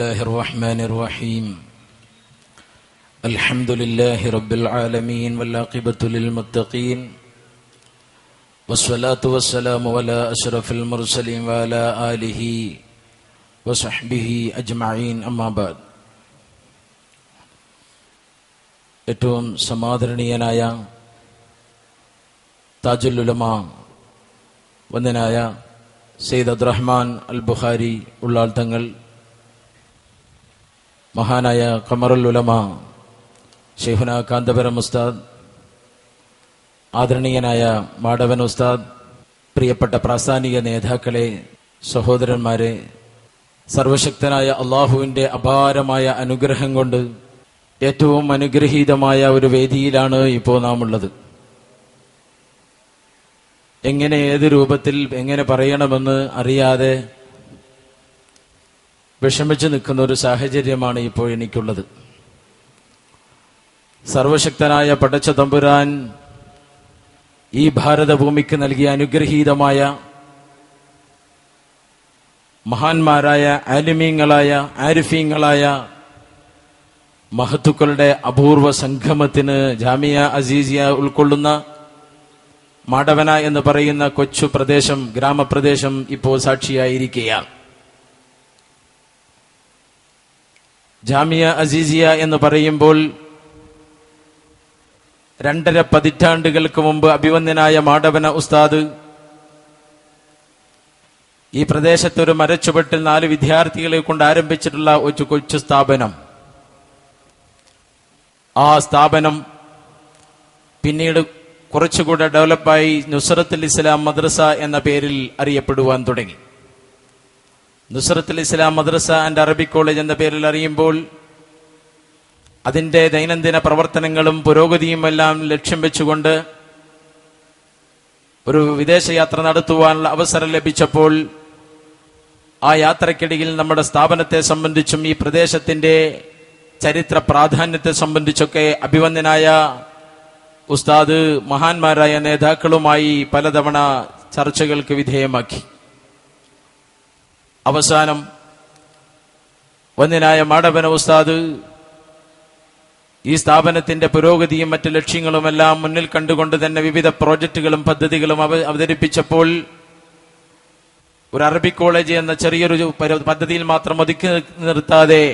الله الرحمن الرحيم الحمد لله رب العالمين والعاقبة للمتقين والصلاة والسلام على أشرف المرسلين وعلى آله وصحبه أجمعين أما بعد. ഏറ്റവും സമാദരണീയനായ താജുൽ ഉലമ വന്ദനായ സയ്യിദ് അബ്ദുറഹ്മാൻ അൽ ബുഖാരി ഉള്ളാൾ തങ്ങൾ, മഹാനായ ഖമറുൽ ഉലമ ശൈഖുന കാന്തപുരം ഉസ്താദ്, ആദരണീയനായ മാടവൻ ഉസ്താദ്, പ്രിയപ്പെട്ട പ്രാസ്ഥാനിക നേതാക്കളെ, സഹോദരന്മാരെ, സർവശക്തനായ അള്ളാഹുവിൻ്റെ അപാരമായ അനുഗ്രഹം കൊണ്ട് ഏറ്റവും അനുഗ്രഹീതമായ ഒരു വേദിയിലാണ് ഇപ്പോൾ നാം ഉള്ളത്. എങ്ങനെ ഏത് രൂപത്തിൽ എങ്ങനെ പറയണമെന്ന് അറിയാതെ വിഷമിച്ചു നിൽക്കുന്ന ഒരു സാഹചര്യമാണ് ഇപ്പോൾ എനിക്കുള്ളത്. സർവശക്തനായ പടച്ച തമ്പുരാൻ ഈ ഭാരതഭൂമിക്ക് നൽകിയ അനുഗ്രഹീതമായ മഹാന്മാരായ ആലിമീങ്ങളായ ആരിഫീങ്ങളായ മഹത്തുക്കളുടെ അപൂർവ സംഗമത്തിന് ജാമിയ അസീസിയ ഉൾക്കൊള്ളുന്ന മാടവന എന്ന് പറയുന്ന കൊച്ചു പ്രദേശം, ഗ്രാമപ്രദേശം ഇപ്പോൾ സാക്ഷിയായിരിക്കുകയാണ്. ജാമിയ അസീസിയ എന്ന് പറയുമ്പോൾ 2.5 പതിറ്റാണ്ടുകൾക്ക് മുമ്പ് അഭിവന്ദ്യനായ മാടവന ഉസ്താദ് ഈ പ്രദേശത്തൊരു മരച്ചുവട്ടിൽ 4 വിദ്യാർത്ഥികളെ കൊണ്ട് ആരംഭിച്ചിട്ടുള്ള ഒരു കൊച്ചു സ്ഥാപനം. ആ സ്ഥാപനം പിന്നീട് കുറച്ചുകൂടെ ഡെവലപ്പായി നുസ്രത്തുൽ ഇസ്ലാം മദ്രസ എന്ന പേരിൽ അറിയപ്പെടുവാൻ തുടങ്ങി. നുസ്രത്തുൽ ഇസ്ലാം മദ്രസ ആൻഡ് അറബിക് കോളേജ് എന്ന പേരിൽ അറിയുമ്പോൾ അതിൻ്റെ ദൈനംദിന പ്രവർത്തനങ്ങളും പുരോഗതിയും എല്ലാം ലക്ഷ്യം വെച്ചുകൊണ്ട് ഒരു വിദേശയാത്ര നടത്തുവാനുള്ള അവസരം ലഭിച്ചപ്പോൾ ആ യാത്രക്കിടയിൽ നമ്മുടെ സ്ഥാപനത്തെ സംബന്ധിച്ചും ഈ പ്രദേശത്തിന്റെ ചരിത്ര പ്രാധാന്യത്തെ സംബന്ധിച്ചൊക്കെ അഭിവന്ദ്യനായ ഉസ്താദ് മഹാന്മാരായ നേതാക്കളുമായി പലതവണ ചർച്ചകൾക്ക് വിധേയമാക്കി. അവസാനം വന്ദ്യനായ മാടവന ഉസ്താദ് ഈ സ്ഥാപനത്തിന്റെ പുരോഗതിയും മറ്റ് ലക്ഷ്യങ്ങളുമെല്ലാം മുന്നിൽ കണ്ടുകൊണ്ട് തന്നെ വിവിധ പ്രോജക്റ്റുകളും പദ്ധതികളും അവതരിപ്പിച്ചപ്പോൾ ഒരു അറബിക് കോളേജ് എന്ന ചെറിയൊരു പദ്ധതിയിൽ മാത്രം ഒതുക്കി നിർത്താതെ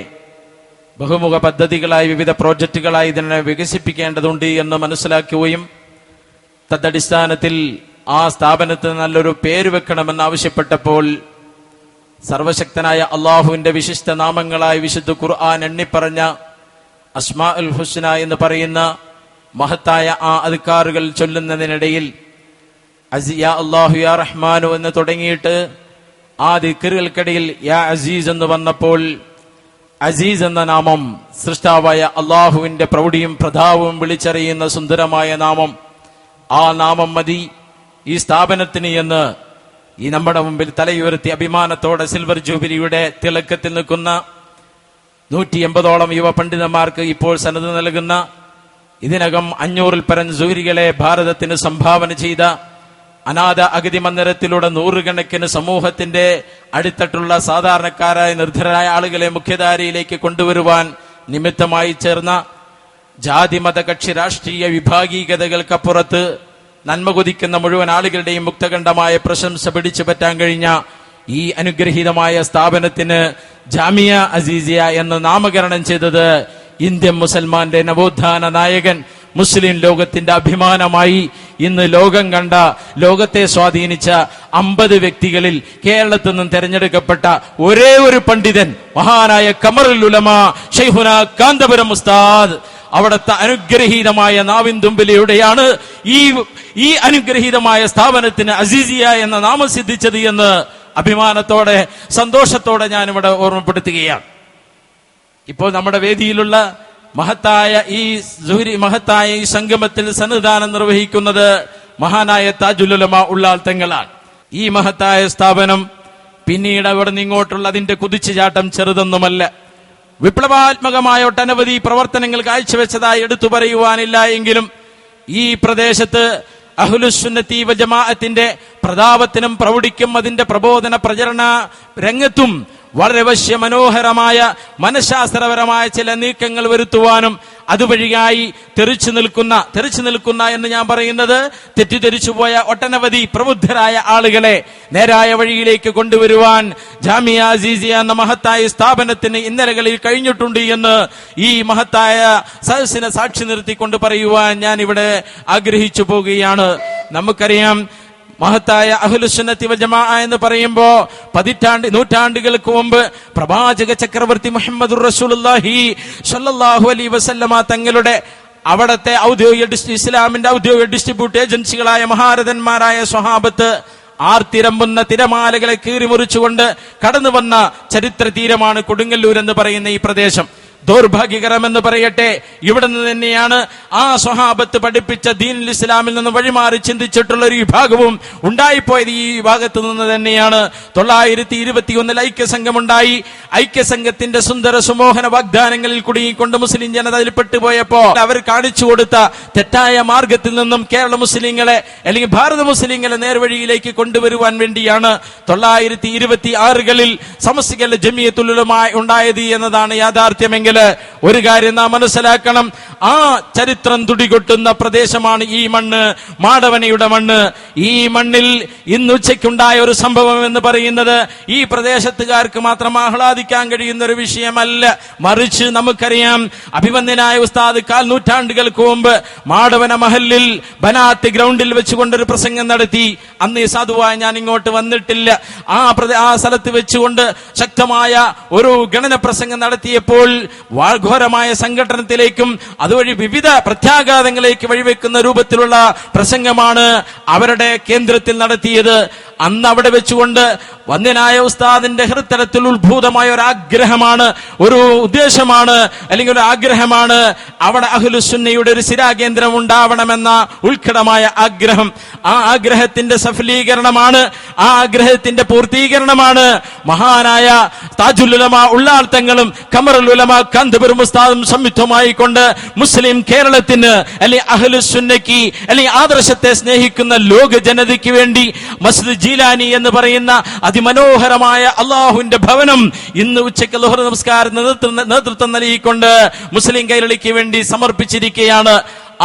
ബഹുമുഖ പദ്ധതികളായി വിവിധ പ്രോജക്റ്റുകളായി ഇതിനെ വികസിപ്പിക്കേണ്ടതുണ്ട് എന്ന് മനസ്സിലാക്കുകയും തദടിസ്ഥാനത്തിൽ ആ സ്ഥാപനത്തിന് നല്ലൊരു പേര് വെക്കണമെന്ന് ആവശ്യപ്പെട്ടപ്പോൾ സർവശക്തനായ അള്ളാഹുവിന്റെ വിശിഷ്ട നാമങ്ങളായി വിശുദ്ധ ഖുർആൻ എണ്ണിപ്പറഞ്ഞ അസ്മാ ഉൽ ഹുസ്ന എന്ന് പറയുന്ന മഹത്തായ ആ അദ്കാറുകൾ ചൊല്ലുന്നതിനിടയിൽ യാ അല്ലാഹു യാ റഹ്മാനു എന്ന് തുടങ്ങിയിട്ട് ആ ദിക്റുകൾക്കിടയിൽ യാ അസീസ് എന്ന് വന്നപ്പോൾ അസീസ് എന്ന നാമം സൃഷ്ടാവായ അള്ളാഹുവിന്റെ പ്രൗഢിയും പ്രതാപവും വിളിച്ചറിയുന്ന സുന്ദരമായ നാമം, ആ നാമം മതി ഈ സ്ഥാപനത്തിന് എന്ന് ഈ നമ്മുടെ മുമ്പിൽ തലയുയർത്തി അഭിമാനത്തോടെ സിൽവർ ജൂബിലിയുടെ തിളക്കത്തിൽ നിൽക്കുന്ന 180ഓളം യുവ പണ്ഡിതന്മാർക്ക് ഇപ്പോൾ സനത് നൽകുന്ന, ഇതിനകം 500-ൽ പരം സൂരികളെ ഭാരതത്തിന് സംഭാവന ചെയ്ത, അനാഥ അഗതി മന്ദിരത്തിലൂടെ 100 സമൂഹത്തിന്റെ അടിത്തട്ടുള്ള സാധാരണക്കാരായ നിർധരായ ആളുകളെ മുഖ്യധാരയിലേക്ക് കൊണ്ടുവരുവാൻ നിമിത്തമായി ചേർന്ന ജാതി മത കക്ഷി രാഷ്ട്രീയ വിഭാഗീയതകൾക്കപ്പുറത്ത് നന്മ കൊതിക്കുന്ന മുഴുവൻ ആളുകളുടെയും മുക്തകണ്ഠമായ പ്രശംസ പിടിച്ചു പറ്റാൻ കഴിഞ്ഞ ഈ അനുഗ്രഹീതമായ സ്ഥാപനത്തിന് ജാമിയ അസീസിയ എന്ന് നാമകരണം ചെയ്തത് ഇന്ത്യൻ മുസൽമാന്റെ നവോത്ഥാന നായകൻ, മുസ്ലിം ലോകത്തിന്റെ അഭിമാനമായി ഇന്ന് ലോകം കണ്ട, ലോകത്തെ സ്വാധീനിച്ച 50 വ്യക്തികളിൽ കേരളത്തിൽ നിന്നും തെരഞ്ഞെടുക്കപ്പെട്ട ഒരേ ഒരു പണ്ഡിതൻ മഹാനായ ഖമറുൽ ഉലമ ശൈഖുന കാന്തപുരം ഉസ്താദ്, അവിടുത്തെ അനുഗ്രഹീതമായ നാവിൻ തുമ്പിലൂടെയാണ് ഈ അനുഗ്രഹീതമായ സ്ഥാപനത്തിന് അസീസിയ എന്ന നാമം സിദ്ധിച്ചത് എന്ന് അഭിമാനത്തോടെ സന്തോഷത്തോടെ ഞാനിവിടെ ഓർമ്മപ്പെടുത്തുകയാണ്. ഇപ്പോൾ നമ്മുടെ വേദിയിലുള്ള മഹത്തായ ഈ സംഗമത്തിൽ സന്നിധാനം നിർവഹിക്കുന്നത് മഹാനായ താജുൽ ഉലമ ഉള്ളാൾ തങ്ങളാണ്. ഈ മഹത്തായ സ്ഥാപനം പിന്നീട് അവിടെ നിന്നിങ്ങോട്ടുള്ള അതിന്റെ കുതിച്ചുചാട്ടം ചെറുതൊന്നുമല്ല. വിപ്ലവാത്മകമായ ഒട്ടനവധി പ്രവർത്തനങ്ങൾ കാഴ്ചവെച്ചതായി എടുത്തു പറയുവാനില്ല എങ്കിലും ഈ പ്രദേശത്ത് അഹ്ലുസുന്നത്തി വൽ ജമാഅത്തിന്റെ പ്രതാപത്തിനും പ്രൗഢിക്കും അതിന്റെ പ്രബോധന പ്രചരണ രംഗത്തും വളരെ വശ്യ മനോഹരമായ മനഃശാസ്ത്രപരമായ ചില നീക്കങ്ങൾ വരുത്തുവാനും അതുവഴിയായി തെറിച്ചു നിൽക്കുന്ന എന്ന് ഞാൻ പറയുന്നത് തെറ്റിദ്ധരിച്ചു പോയ ഒട്ടനവധി പ്രബുദ്ധരായ ആളുകളെ നേരായ വഴിയിലേക്ക് കൊണ്ടുവരുവാൻ ജാമിയ അസീസിയ എന്ന മഹത്തായ സ്ഥാപനത്തിന് ഇന്നലകളിൽ കഴിഞ്ഞിട്ടുണ്ട് എന്ന് ഈ മഹത്തായ സദസ്സിനെ സാക്ഷി നിർത്തിക്കൊണ്ട് പറയുവാൻ ഞാൻ ഇവിടെ ആഗ്രഹിച്ചു പോവുകയാണ്. നമുക്കറിയാം, മഹത്തായ അഹ്ലുസുന്നത്തി വൽ ജമാഅ എന്ന് പറയുമ്പോ നൂറ്റാണ്ടുകൾക്ക് മുമ്പ് പ്രവാചക ചക്രവർത്തി മുഹമ്മദുർ റസൂലുള്ളാഹി സ്വല്ലല്ലാഹു അലൈഹി വസല്ലമ തങ്ങളുടെ അവിടത്തെ ഇസ്ലാമിന്റെ ഔദ്യോഗിക ഡിസ്ട്രിബ്യൂട്ട് ഏജൻസികളായ മഹാരഥന്മാരായ സ്വഹാബത്ത് ആർത്തിരമ്പുന്ന തിരമാലകളെ കീറിമുറിച്ചുകൊണ്ട് കടന്നു വന്ന ചരിത്ര തീരമാണ് കൊടുങ്ങല്ലൂർ എന്ന് പറയുന്ന ഈ പ്രദേശം. ദൗർഭാഗ്യകരമെന്ന് പറയട്ടെ, ഇവിടെ നിന്ന് തന്നെയാണ് ആ സ്വഹാബത്ത് പഠിപ്പിച്ച ദീനുൽ ഇസ്ലാമിൽ നിന്ന് വഴിമാറി ചിന്തിച്ചിട്ടുള്ള ഒരു വിഭാഗവും ഉണ്ടായിപ്പോയത് ഈ വിഭാഗത്ത് നിന്ന് തന്നെയാണ്. 921 ഐക്യസംഘമുണ്ടായി. ഐക്യസംഘത്തിന്റെ സുന്ദര സുമോഹന വാഗ്ദാനങ്ങളിൽ കുടുങ്ങിക്കൊണ്ട് മുസ്ലിം ജനത അതിൽ പെട്ടുപോയപ്പോ അവർ കാണിച്ചു കൊടുത്ത തെറ്റായ മാർഗത്തിൽ നിന്നും കേരള മുസ്ലിങ്ങളെ അല്ലെങ്കിൽ ഭാരത മുസ്ലിങ്ങളെ നേർവഴിയിലേക്ക് കൊണ്ടുവരുവാൻ വേണ്ടിയാണ് 926കളിൽ സമസ്തകളുടെ ജമിയത്തുൽ ഉലമ ഉണ്ടായത് എന്നതാണ് യാഥാർത്ഥ്യമെങ്കിൽ ഒരു കാര്യം നാം മനസ്സിലാക്കണം. ആ ചരിത്രം തുടികൊട്ടുന്ന പ്രദേശമാണ് ഈ മണ്ണ്, മാടവനയുടെ മണ്ണ്. ഈ മണ്ണിൽ ഇന്ന് ഉച്ചയ്ക്കുണ്ടായ ഒരു സംഭവം എന്ന് പറയുന്നത് ഈ പ്രദേശത്തുകാർക്ക് മാത്രം ആഹ്ലാദിക്കാൻ കഴിയുന്ന ഒരു വിഷയമല്ല. മറിച്ച് നമുക്കറിയാം, അഭിവന്ദ്യനായ ഉസ്താദ് 4 നൂറ്റാണ്ടുകൾക്ക് മുമ്പ് മാടവന മഹലിൽ ബനാത്ത് ഗ്രൗണ്ടിൽ വെച്ചുകൊണ്ടൊരു പ്രസംഗം നടത്തി. അന്ന് ഈ സാധുവായി ഞാൻ ഇങ്ങോട്ട് വന്നിട്ടില്ല. ആ സ്ഥലത്ത് വെച്ചുകൊണ്ട് ശക്തമായ ഒരു ഗണന പ്രസംഗം നടത്തിയപ്പോൾ ഘോരമായ സംഘടനത്തിലേക്കും അതുവഴി വിവിധ പ്രത്യാഘാതങ്ങളിലേക്ക് വഴിവെക്കുന്ന രൂപത്തിലുള്ള പ്രസംഗമാണ് അവരുടെ കേന്ദ്രത്തിൽ നടത്തിയത്. അന്ന് അവിടെ വെച്ചുകൊണ്ട് വന്ദ്യനായ ഉസ്താദിന്റെ ഹൃദയത്തിൽ ഉത്ഭൂതമായ ഒരു ആഗ്രഹമാണ്, ഒരു ഉദ്ദേശമാണ്, അല്ലെങ്കിൽ ഒരു ആഗ്രഹമാണ് അവിടെ അഹ്ലുസുന്നയുടെ ഒരു സ്ഥിരാകേന്ദ്രം ഉണ്ടാവണമെന്ന ഉത്കടമായ ആഗ്രഹം. ആ ആഗ്രഹത്തിന്റെ സഫലീകരണമാണ്, ആ ആഗ്രഹത്തിന്റെ പൂർത്തീകരണമാണ് മഹാനായ താജുൽ ഉലമ ഉള്ളാൾ തങ്ങളും ഖമറുൽ ഉലമ കാന്തപുരം ഉസ്താദും സംയുക്തമായി കൊണ്ട് മുസ്ലിം കേരളത്തിന് അല്ലെങ്കിൽ അഹ്ലുസുന്നയ്ക്ക് അല്ലെങ്കിൽ ആദർശത്തെ സ്നേഹിക്കുന്ന ലോക ജനതയ്ക്ക് വേണ്ടി മസ്ജിദ് ജീലാനി എന്ന് പറയുന്ന അതിമനോഹരമായ അള്ളാഹുവിന്റെ ഭവനം ഇന്ന് ഉച്ചയ്ക്ക് ളുഹർ നമസ്കാര നേതൃത്വം നൽകിക്കൊണ്ട് മുസ്ലിം കൈരളിക്ക് വേണ്ടി സമർപ്പിച്ചിരിക്കുകയാണ്.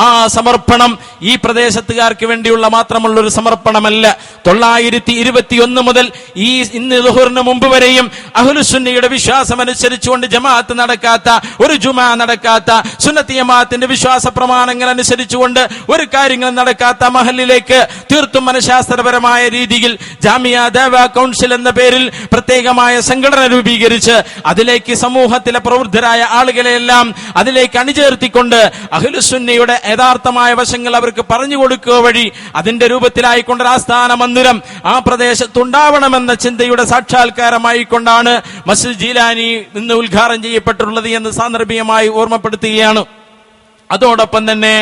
ആ സമർപ്പണം ഈ പ്രദേശത്തുകാർക്ക് വേണ്ടിയുള്ള മാത്രമുള്ള ഒരു സമർപ്പണമല്ല. 921 മുതൽ ഈ ഇന്ന് ളുഹറിന് മുമ്പ് വരെയും അഹ്ലുസുന്നയുടെ വിശ്വാസം അനുസരിച്ചുകൊണ്ട് ജമാഅത്ത് നടക്കാത്ത, ഒരു ജുമാ നടക്കാത്ത, സുന്നത്തി ജമാഅത്തിന്റെ വിശ്വാസ പ്രമാണങ്ങൾ അനുസരിച്ചുകൊണ്ട് ഒരു കാര്യങ്ങളും നടക്കാത്ത മഹലിലേക്ക് തീർത്തും മനഃശാസ്ത്രപരമായ രീതിയിൽ ജാമിയ ദഅവ കൗൺസിൽ എന്ന പേരിൽ പ്രത്യേകമായ സംഘടന രൂപീകരിച്ച് അതിലേക്ക് സമൂഹത്തിലെ പ്രവൃദ്ധരായ ആളുകളെയെല്ലാം അതിലേക്ക് അണിചേർത്തിക്കൊണ്ട് അഹ്ലുസുന്നയുടെ യഥാർത്ഥമായ വശങ്ങൾ അവർക്ക് പറഞ്ഞു കൊടുക്കുക വഴി അതിന്റെ രൂപത്തിലായിക്കൊണ്ട് ആസ്ഥാന മന്ദിരം ആ പ്രദേശത്തുണ്ടാവണമെന്ന ചിന്തയുടെ സാക്ഷാത്കാരമായിക്കൊണ്ടാണ് മസ്ജിദ് ജീലാനി ഇന്ന് ഉദ്ഘാടനം ചെയ്യപ്പെട്ടുള്ളത് എന്ന് സാന്ദർഭികമായി ഓർമ്മപ്പെടുത്തുകയാണ്. അതോടൊപ്പം തന്നെ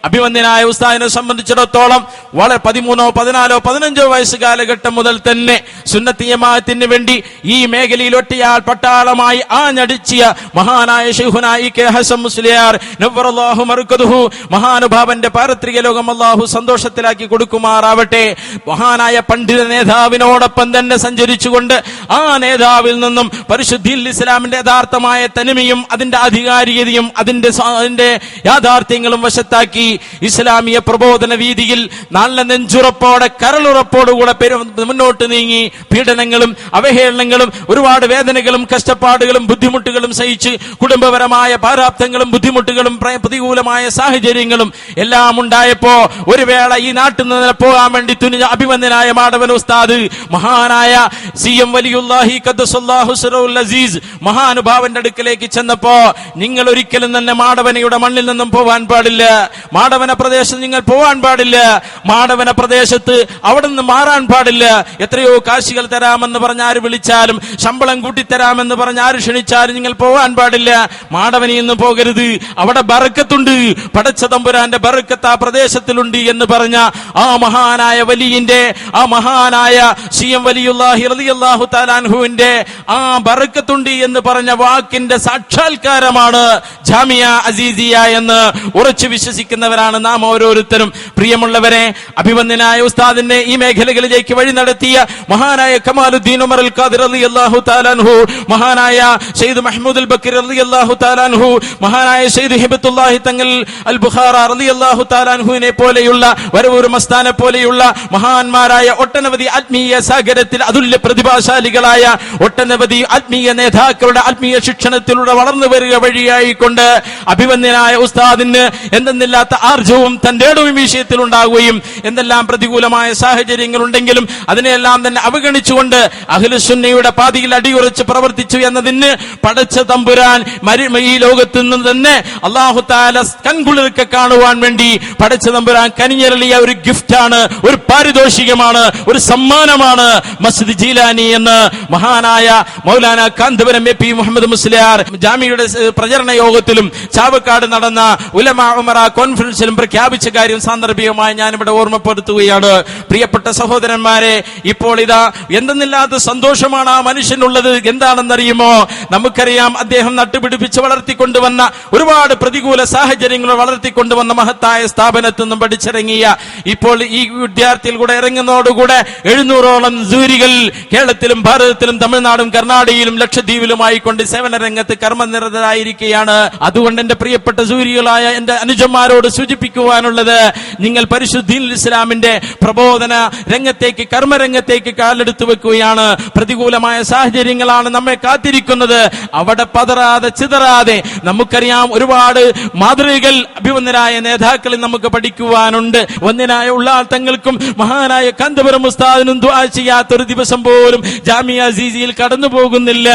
അഭിവന്ദ്യനായ ഉസ്താദിനെ സംബന്ധിച്ചിടത്തോളം വളരെ 13, 14, 15 വയസ്സ് കാലഘട്ടം മുതൽ തന്നെ സുന്നത്തി ജമാഅത്തിന് വേണ്ടി ഈ മേഖലയിൽ ഒറ്റയാൾ പട്ടാളമായി ആഞ്ഞടിച്ചിയ മഹാനായ ശൈഖുനാ കെ ഹസൻ മുസ്ലിയാർ നവ്വറല്ലാഹു മർകദഹു, മഹാനുഭാവന്റെ പാരത്രിക ലോകം അല്ലാഹു സന്തോഷത്തിലാക്കി കൊടുക്കുമാറാവട്ടെ. മഹാനായ പണ്ഡിത നേതാവിനോടൊപ്പം തന്നെ സഞ്ചരിച്ചുകൊണ്ട് ആ നേതാവിൽ നിന്നും പരിശുദ്ധിയിൽ ഇസ്ലാമിന്റെ യഥാർത്ഥമായ തനിമയും അതിന്റെ ആധികാരികതയും അതിന്റെ യാഥാർത്ഥ്യങ്ങളും വശത്താക്കി ഇസ്ലാമിയ പ്രബോധന വീതിയിൽ നല്ല നെഞ്ചുറപ്പോടെ കരളുറപ്പോടുകൂടെ മുന്നോട്ട് നീങ്ങി പീഡനങ്ങളും അവഹേളനങ്ങളും ഒരുപാട് വേദനകളും കഷ്ടപ്പാടുകളും ബുദ്ധിമുട്ടുകളും സഹിച്ച് കുടുംബപരമായ പാരാപ്തങ്ങളും ബുദ്ധിമുട്ടുകളും പ്രതികൂലമായ സാഹചര്യങ്ങളും എല്ലാം ഉണ്ടായപ്പോ ഒരു വേള ഈ നാട്ടിൽ നിന്ന് പോകാൻ വേണ്ടി തുനിഞ്ഞ അഭിവന്ദ്യനായ മാടവൻ ഉസ്താദ് മഹാനായ CM വലിയുല്ലാഹി ഖദ്ദസല്ലാഹു സിറഉൽ അസീസ് മഹാനുഭാവന്റെ അടുക്കലേക്ക് ചെന്നപ്പോ, നിങ്ങൾ ഒരിക്കലും തന്നെ മാടവനയുടെ മണ്ണിൽ നിന്നും പോവാൻ പാടില്ല, മാടവന പ്രദേശത്ത് നിങ്ങൾ പോവാൻ പാടില്ല, മാടവന പ്രദേശത്ത് അവിടെ നിന്ന് മാറാൻ പാടില്ല. എത്രയോ കാശികൾ തരാമെന്ന് പറഞ്ഞ് ആര് വിളിച്ചാലും, ശമ്പളം കൂട്ടിത്തരാമെന്ന് പറഞ്ഞ് ആര് ക്ഷണിച്ചാലും നിങ്ങൾ പോവാൻ പാടില്ല. മാടവനിൽ നിന്ന് പോകരുത്, അവിടെ ബറക്കത്തുണ്ട്, പടച്ച തമ്പുരാന്റെ ബറക്കത്ത് ആ പ്രദേശത്തിലുണ്ട് എന്ന് പറഞ്ഞ ആ മഹാനായ വലിയിന്റെ, ആ മഹാനായ CM വലിയുല്ലാഹി റളിയല്ലാഹു തആല അൻഹുവിന്റെ ആ ബറക്കത്തുണ്ട് എന്ന് പറഞ്ഞ വാക്കിന്റെ സാക്ഷാത്കാരമാണ് ജാമിയ അസീസിയ എന്ന് ഉറച്ചു വിശ്വസിക്കുന്നവരാണ് നാം ഓരോരുത്തരും. പ്രിയമുള്ളവരെ, അഭിവന്ദനായ ഉസ്താദിന്റെ ഈ മേഖലകളിലേക്ക് വഴി നടത്തിയ മഹാനായ കമാലുദ്ദീൻ ഉമർ അൽ ഖാദിർ റളിയല്ലാഹു തആല അൻഹു, മഹാനായ സയ്യിദ് മഹ്മൂദ് അൽ ബക്കർ റളിയല്ലാഹു തആല അൻഹു, മഹാനായ സയ്യിദ് ഹിബത്തുല്ലാഹി തങ്ങൾ അൽ ബുഖാറ റളിയല്ലാഹു തആല അൻഹുവിനെ പോലെയുള്ള, വരവൂർ മസ്താനെ പോലെയുള്ള മഹാന്മാരായ ഒട്ടനവധി ആത്മീയ സാഗരത്തിൽ അതുല്യ പ്രതിഭാശാലികളായ ഒട്ടനവധി ആത്മീയ നേതാക്കളുടെ ആത്മീയ ശിക്ഷണത്തിലൂടെ വളർന്നു വരിക വഴിയായിക്കൊണ്ട് അഭിവന്ദനായ ഉസ്താദിന് എന്തെന്നില്ലാത്ത ആർജവും തന്റെ ഇടവും വിഷയത്തിൽ ഉണ്ടാകുകയും എന്തെല്ലാം പ്രതികൂലമായ സാഹചര്യങ്ങൾ ഉണ്ടെങ്കിലും അതിനെല്ലാം തന്നെ അവഗണിച്ചുകൊണ്ട് അഹ്ലുസുന്നയുടെ പാതിയിൽ അടിയുറച്ച് പ്രവർത്തിച്ചു എന്നതിന് പടച്ച തമ്പുരാൻ ഈ ലോകത്ത് നിന്ന് തന്നെ അല്ലാഹു തആല കൺകുളിർക്കെ കാണുവാൻ വേണ്ടി പടച്ച തമ്പുരാൻ കനിഞ്ഞരളിയ ഒരു ഗിഫ്റ്റാണ്, ഒരു പാരിതോഷികമാണ്, ഒരു സമ്മാനമാണ് മസ്ജിദ് ജീലാനി എന്ന് മഹാനായ മൗലാന കാന്തപുരം എ പി മുഹമ്മദ് മുസ്ലിയാർ ജാമിയുടെ പ്രചരണ യോഗത്തിലും ചാവക്കാട് നടന്ന ഉലമാ ഉമറ കോൺഫറൻസിലും പ്രഖ്യാപിച്ച കാര്യം സാന്ദർഭികമായി ഞാനിവിടെ ഓർമ്മപ്പെടുത്തുകയാണ്. പ്രിയപ്പെട്ട സഹോദരന്മാരെ, ഇപ്പോൾ ഇതാ എന്തെന്നില്ലാത്ത സന്തോഷമാണ് ആ മനുഷ്യനുള്ളത്. എന്താണെന്നറിയുമോ? നമുക്കറിയാം, അദ്ദേഹം നട്ടുപിടിപ്പിച്ച് വളർത്തിക്കൊണ്ടുവന്ന ഒരുപാട് പ്രതികൂല സാഹചര്യങ്ങൾ വളർത്തിക്കൊണ്ടുവന്ന മഹത്തായ സ്ഥാപനത്തിൽ നിന്നും പഠിച്ചിറങ്ങിയ ഇപ്പോൾ ഈ വിദ്യാർത്ഥികൾ കൂടെ ഇറങ്ങുന്നതോടുകൂടെ 700ഓളം സൂരികൾ കേരളത്തിലും ഭാരതത്തിലും തമിഴ്നാടും കർണാടകയിലും ലക്ഷദ്വീപിലുമായി കൊണ്ട് സേവന രംഗത്ത് കർമ്മനിരതരായിരിക്കുകയാണ്. അതുകൊണ്ട് എന്റെ പ്രിയപ്പെട്ട സൂരികളായ എന്റെ അനുജന്മാരോട് സൂചിപ്പിക്കുവാനുള്ളത്, നിങ്ങൾ പരിശുദ്ധീൻ ഇസ്ലാമിന്റെ പ്രബോധന രംഗത്തേക്ക്, കർമ്മരംഗത്തേക്ക് കാലെടുത്തു വെക്കുകയാണ്. പ്രതികൂലമായ സാഹചര്യങ്ങളാണ് നമ്മെ കാത്തിരിക്കുന്നത്. അവിടെ പതറാതെ ചിതറാതെ, നമുക്കറിയാം ഒരുപാട് മാതൃകകൾ അഭിവന്ദനായ നേതാക്കളിൽ നമുക്ക് പഠിക്കുവാനുണ്ട്. വന്ദനായ ഉള്ളാൾ തങ്ങൾക്കും മഹാനായ കാന്തപുരം ഉസ്താദിനും ദുആ ചെയ്യാത്തൊരു ദിവസം പോലും ജാമിയ അസീസിയിൽ കടന്നു പോകുന്നില്ല.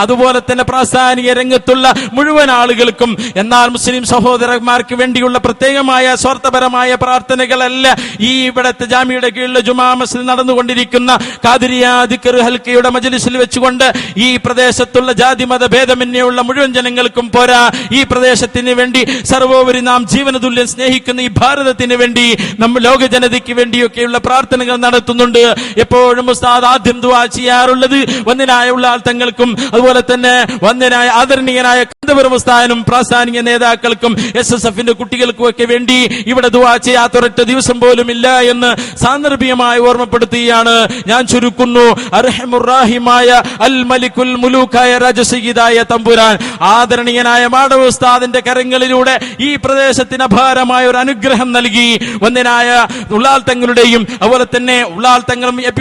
അതുപോലെ തന്നെ പ്രാസ്ഥാനിക രംഗത്തുള്ള മുഴുവൻ ആളുകൾക്കും. എന്നാൽ മുസ്ലിം സഹോദരന്മാർക്ക് വേണ്ടിയുള്ള പ്രത്യേകമായ സ്വാർത്ഥപരമായ പ്രാർത്ഥനകളല്ല ഈ ഇവിടത്തെ ജാമിയുടെ കീഴിലെ ജുമാ മസ്ജിദിൽ നടന്നുകൊണ്ടിരിക്കുന്ന ഖാദിരിയ ദിക്ർ ഹൽക്കയുടെ മജ്ലിസിൽ വെച്ചുകൊണ്ട് ഈ പ്രദേശത്തുള്ള ജാതി മത ഭേദമന്യുള്ള മുഴുവൻ ജനങ്ങൾക്കും പോരാ, ഈ പ്രദേശത്തിന് വേണ്ടി സർവോപരി നാം ജീവനതുല്യം സ്നേഹിക്കുന്ന ഈ ഭാരതത്തിന് വേണ്ടി, നമ്മൾ ലോക ജനതയ്ക്ക് വേണ്ടിയൊക്കെയുള്ള പ്രാർത്ഥനകൾ നടത്തുന്നുണ്ട്. എപ്പോഴും ഉസ്താദ് ആദ്യം ദുആ ചെയ്യാറുള്ളത് വന്ദനായ ഉള്ളാൾ തങ്ങൾക്കും അതുപോലെ തന്നെ വന്ദനായ ആദരണീയനായ കാന്തപുരം ഉസ്താദിനും പ്രാസ്ഥാനിക നേതാക്കൾക്കും SSFന്റെ കുട്ടികൾക്കും ഒക്കെ വേണ്ടി ഇവിടെ ദുആ ചെയ്യാത്തൊരൊറ്റ ദിവസം പോലും ഇല്ല എന്ന് സാന്ദർഭികമായി ഓർമ്മപ്പെടുത്തുകയാണ്. ഞാൻ ചുരുക്കുന്നു. അർഹമുർ-റഹീമായ അൽ മലിക്കുൽ മുലൂക്കായ രാജസയ്യിദായ തമ്പുരാൻ ആദരണീയനായ മാടവ ഉസ്താദിന്റെ കരങ്ങളിലൂടെ ഈ പ്രദേശത്തിന് അപാരമായ ഒരു അനുഗ്രഹം നൽകി. വന്ദനായ ഉള്ളാൾ തങ്ങളുടെയും അതുപോലെ തന്നെ ഉള്ളാൾ തങ്ങളും എ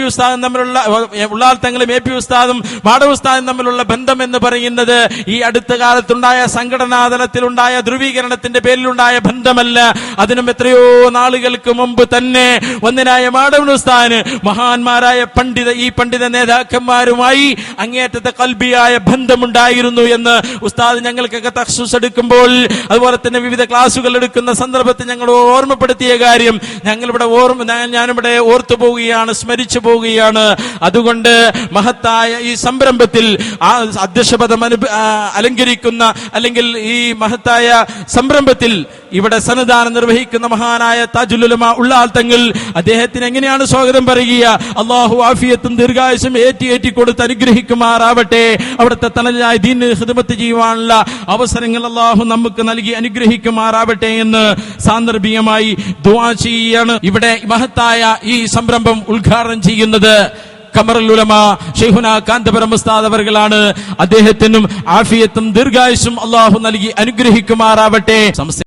പി ഉസ്താദും മാടവ ഉസ്താദും തമ്മിലുള്ള ബന്ധം എന്ന് പറയുന്നത് ഈ അടുത്ത കാലത്തുണ്ടായ സംഘടനാ തലത്തിലുണ്ടായ ധ്രുവീകരണത്തിന്റെ പേരിലുണ്ടായ ബന്ധമല്ല. അതിനും എത്രയോ നാളുകൾക്ക് മുമ്പ് തന്നെ വന്ദനായ മാടവ ഉസ്താദിന് മഹാന്മാരായ ഈ പണ്ഡിത നേതാക്കന്മാരുമായി അങ്ങേറ്റത്തെ കൽബിയായ ബന്ധമുണ്ടായിരുന്നു എന്ന് ഉസ്താദ് ഞങ്ങൾക്കൊക്കെ തഖ്സൂസ് എടുക്കുമ്പോൾ, അതുപോലെ തന്നെ വിവിധ ക്ലാസുകൾ എടുക്കുന്ന സന്ദർഭത്തിൽ ഞങ്ങൾ ഓർമ്മപ്പെടുത്തിയ കാര്യം ഞാനിവിടെ ഓർത്തു പോവുകയാണ്, സ്മരിച്ചു പോവുകയാണ്. അതുകൊണ്ട് മഹത്തായ ഈ സംരംഭത്തിൽ അധ്യക്ഷപദം അലങ്കരിക്കുന്ന, അല്ലെങ്കിൽ ഈ മഹത്തായ സംരംഭത്തിൽ ഇവിടെ സന്നിധാനം നിർവഹിക്കുന്ന മഹാനായ താജുൽ ഉലമ ഉള്ളാൾ തങ്ങൾ, അദ്ദേഹത്തിന് എങ്ങനെയാണ് സ്വാഗതം പറയുക? അല്ലാഹു ആഫിയത്തും ദീർഘായുസും ഏറ്റി കൊടുത്ത് അനുഗ്രഹിക്കുമാറാവട്ടെ. അവിടുത്തെ തണലായ ദീന് ഖിദ്മത്ത് ചെയ്യുവാനുള്ള അവസരങ്ങൾ അല്ലാഹു നമുക്ക് നൽകി അനുഗ്രഹിക്കുമാറാവട്ടെ എന്ന് സാന്ദർഭികമായി ദുആ ചെയ്യാണ്. ഇവിടെ മഹത്തായ ഈ സംരംഭം ഉദ്ഘാടനം ചെയ്യുന്നത് കമറുൽ ഉലമ ശൈഖുന കാന്തപുരം ഉസ്താദ് അവർകളാണ്. അദ്ദേഹത്തിനും ആഫിയത്തും ദീർഘായുസും അല്ലാഹു നൽകി അനുഗ്രഹിക്കുമാറാവട്ടെ.